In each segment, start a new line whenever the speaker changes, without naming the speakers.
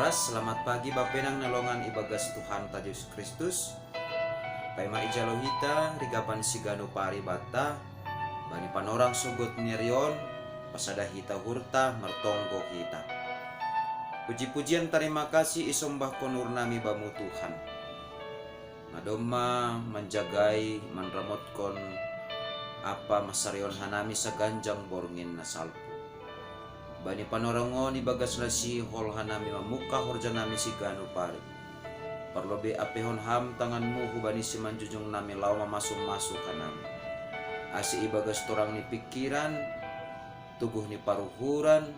oras, selamat pagi bapenang nalongan ibagas Tuhan ta Yesus Kristus. Paima ijalohita rigapan sigano pari bata, bani panorang sugot nirion, pasada hita hurta mertonggo hita. Puji-pujian terima kasih isombah konur nami bamu Tuhan. Madoma menjagai menremotkon apa masarion hanami sa ganjang borngin na salpo. Bani panorangon ibagas lasi hol hanami mamuka horja nami si ganu pari. Perlobe apehon ham tanganmu hubani si manjujung nami lau mamasuk-masuk kanami. Asi ibagas torang ni pikiran, tuguh ni paruhuran,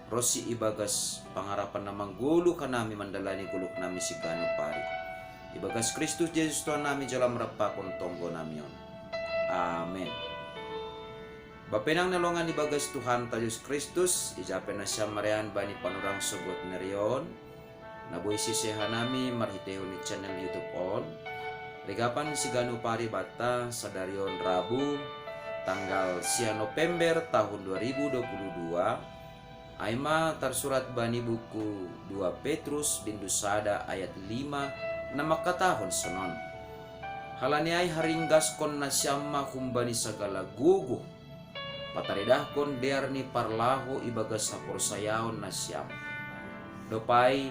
rosi ibagas pangarapan namang gulu kanami mandalani guluk nami si ganu pari. Ibagas Kristus Yesus Tuhan nami jalam rapakon tonggo namion. Amin. Bapenang nalongan ibagas Tuhan ta Yesus Kristus, ijapen na siya marian bani panurang sugot nerion, naboy sisihan nami marhiteo ni channel YouTube on, regapan si ganu pari bata sadarion Rabu, tanggal 9 November tahun 2022, aima tersurat bani buku 2 Petrus bindusada ayat 5, na makatahon sonon. Halaniay haringgas kon na siyama kumbani sagala guguh, pataridahkon der ni parlaho ibagas sa porsayaon na siyam. Dopay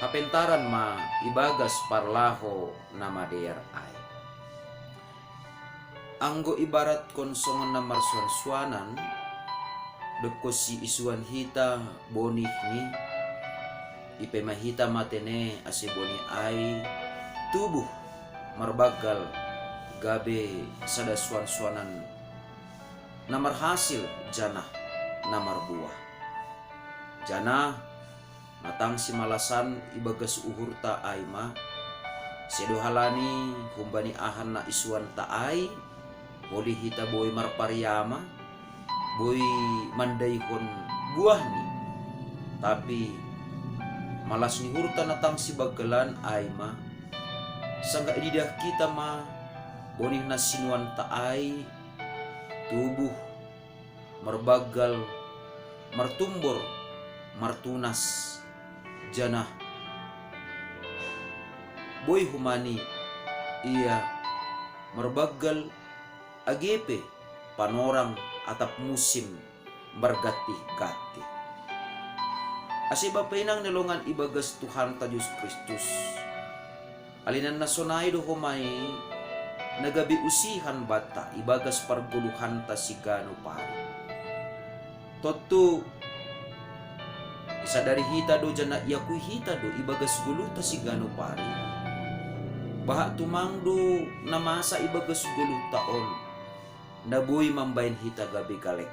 hapentaran ma ibagas parlaho na mader ay. Anggo ibarat konsongan na marsuan-suanan, doko si isuan hita bonih ni, ipemahita matene asiboni ay tubuh marbagal gabe sada suan-suanan namar hasil janah namar buah. Janah matang si malasan ibagas uhurta aima sedo halani humbani ahan na isuan taay boleh hita boy marpariyama boy mandaihon buah ni, tapi malas ni hurta natang si bagalan aima sangga ididah kita ma bonih na sinuan taay tubuh merbagal martumbor martunas janah boy humani ia merbagal agepe panorang atap musim bergati-gati. Asiba penang nalongan ibagas Tuhan ta Yesus Kristus, alinan nasonay do humay nagabi usihan bata ibagas parguluhan ta si ganu pari. Totu isa dari hita do jana iyakuy hita do ibagas gulu ta si ganu pari. Baha tumang do namasa ibagas gulu taon nabuy mambayin hita gabi galek.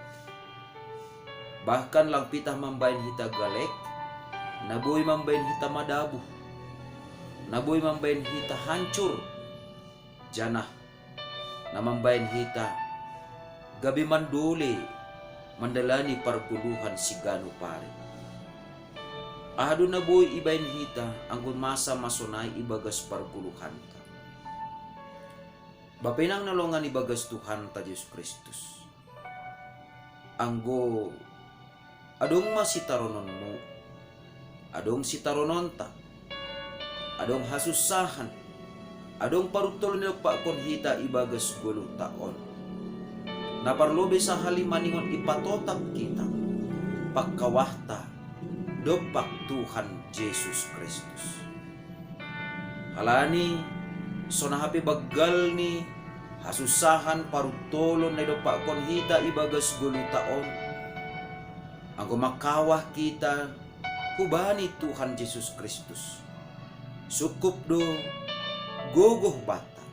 Bahkan lang pitah mambayin hita galek, nabuy mambayin hita madabuh, nabuy mambayin hita hancur janah namambayan hita gabi mandole mandalani parguluhan si ganu pari. Ahado na boy ibayin hita anggun masa masonay ibagas parguluhan ta. Bapenang nalongan ibagas Tuhan ta Yesus Kristus, anggo adong masitaronon mo, adong sitaronon ta, adong hasusahan, adong parutol nila pakon hita ibagas gulu taon. Naparlobe sa halimaningon ipatotap kita pagkawahta dopak Tuhan Yesus Kristus. Halani so nahapi baggal ni hasusahan parutolon na dopakon hita ibagas gulu taon. Ang gumakawah kita hubani Tuhan Yesus Kristus. Sukup do gogoh bata,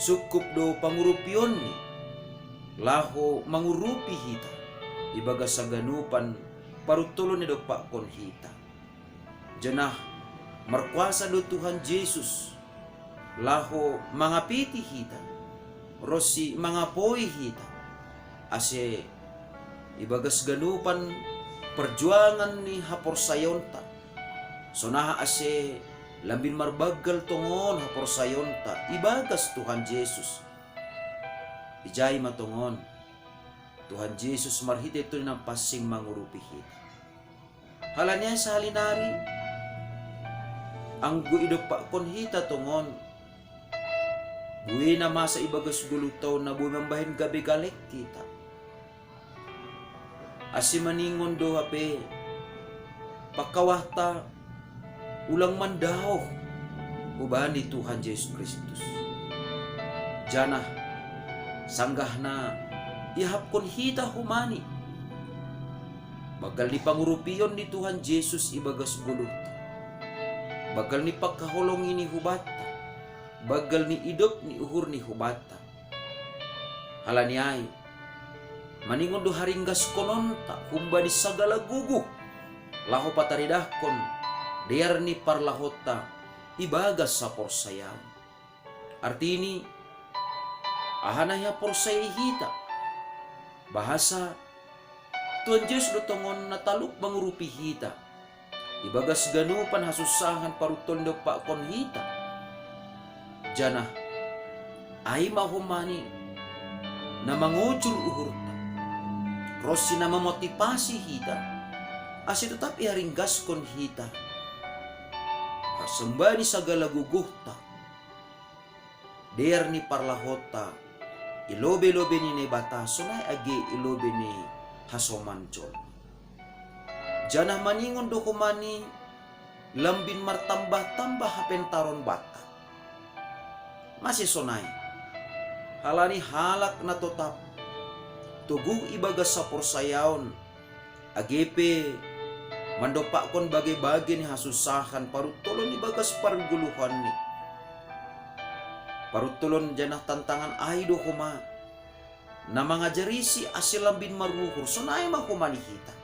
sukup do pangurupion ni, laho mangurupi hita, ibagas sa ganupan parutulon ni do pakon hita. Janah markuasa do Tuhan Yesus, laho mangapiti hita, rosi mangapoy hita, ase ibagas ganupan perjuangan ni haporsayon ta, sonaha ase lambin marbagal tongon haporsayon ta ibagas Tuhan Yesus. Ijay matongon Tuhan Yesus marhite ito ng pasing mangurupi hita. Halanya sa halinari, ang guidok pa kon hita tungon. Buwi na masa ibagas gulutaw na bumambahin gabi galik kita. Asimaningon do hape, pakawahta, ulang mandaw, ubahan ni Tuhan Yesus Kristus. Jana, sanggah na, ihap kon hita humani. Bagal ni pangurupiyon ni Tuhan Yesus ibagas guluta. Bagal ni pagkahulong ini hubata. Bagal ni idop ni uhur ni hubata. Halaniay, maningon do haringgas kononta, humba ni sagala guguh. Laho pataridahkon, deyar ni parlahota, ibagas sa porsayaw. Artini, ahanaya porsay hita. Bahasa, Tuhan Yesus do tongon nataluk mangurupi hita. Ibagas ganupan hasusahan paruton do pa kon hita. Jana, ay mahumani na mangucul uhurta. Rosi na mamotivasi hita. Asi tetap iharinggas kon hita. Hasembani sagala guguhta. Der ni parlahota. Ilobe-lobe ni nebata. Sunay agi ilobe ni hasomancol. Jana maningon do kumani. Lambin martambah-tambah hapentaron bata. Masih sonay. Halani halak na totap. Tugug ibagas sa porsayaon. Agepe mandopakon bagay-bagay ni hasusahan parutulon ibagas parguluhan ni. Parutulon janah tantangan ay do kuma. Na mga jarisi asilambin maruhur. Sonay mahumani hita.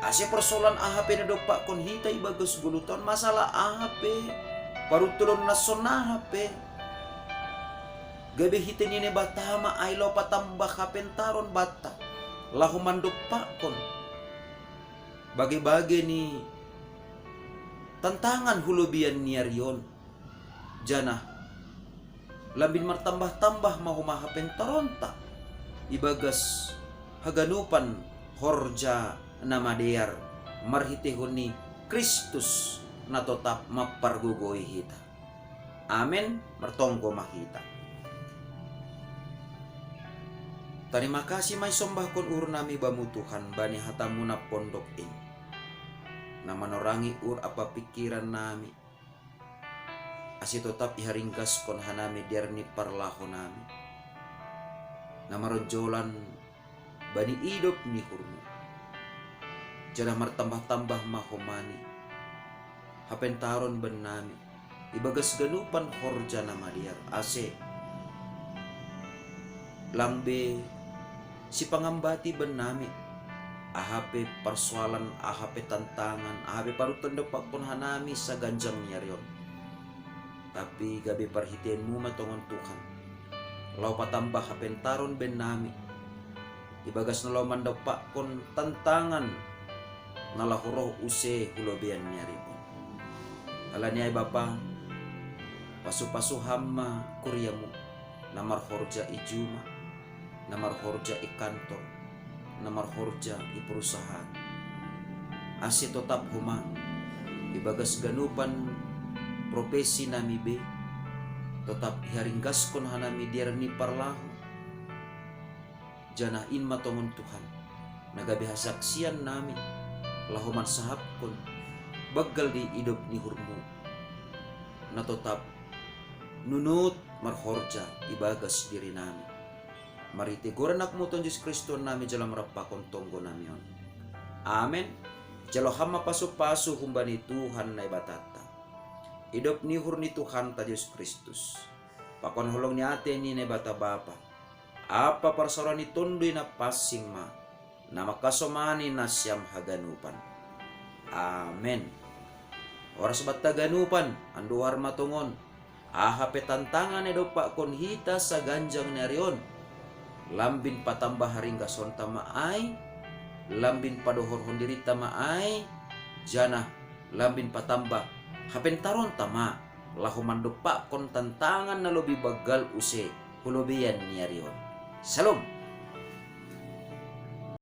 Asi persoalan ahape na dopakon hita ibagas gulutan. Masalah ahape. Parutulon na sonahape. Gabi hitin ini batama ay lo patambah kapentaron bata. Lahu mandupakon. Bagi-bagi ni tantangan hulubian niarion. Jana. Lambin martambah-tambah mahumahapentaron ta. Ibagas haganupan horja na madear. Marhitihon ni Kristus na tetap mapargugoy hita. Amen. Mertonggo makita. Terima kasih may sombah kon ur nami bamu Tuhan bani hatamu na pondok in. Na manorangi ur apa pikiran nami. Asi tetap iharinggas kon hanami derni parlaho nami. Na maronjolan bani idop ni hurmu. Jana martambah-tambah mahomani. Hapentaron ben nami. Ibagas ganupan horja na madiar. Ase. Lambe si pangambati ben nami. Ahape persoalan, ahape tantangan, ahape parutan dapat pun hanami sa ganjang nyarion. Tapi gabi perhitianmu matongon Tuhan. Lau patambah hapentaron ben nami. Ibagas na lau mandapak kon tantangan. Nalahuroh use hulobian nyarion. Alanya Bapa, pasu-pasu hamma kuryamu, namar horja ijuma, namar horja i kantor, namar horja i perusahaan. Asi tetap huma, ibagas ganupan profesi nami be, tetap haringgas kon hanami dierni parlahu. Jana in matongon Tuhan, nagabi hasaksian nami, lahuman sahab kon, bagal di hidup ni hurmu. Na tetap nunut marhorja ibagas diri nami. Mari teguran akmu Tuhan Yesus Kristus nami jalan merapakon tonggo nami on. Amen. Jalo hama pasu-pasu humbani Tuhan na ibatata. Hidup ni hur ni Tuhan ta Yesus Kristus. Pakon holong ni ate ni nebata Bapa. Apa parsaran ni tundoy na pasing ma. Na makasomani na siyam haganupan. Amen. Oras ba't taganupan, anduhar matungon, ahape tantangan edo pak kon hita sa ganjang narion. Lambin patambah haringgason tamaay, lambin padohor hondiri tamaay, jana lambin patambah hapentaron tama, lahu mandupak kon tantangan na lobi bagal use, hulubian narion. Salam.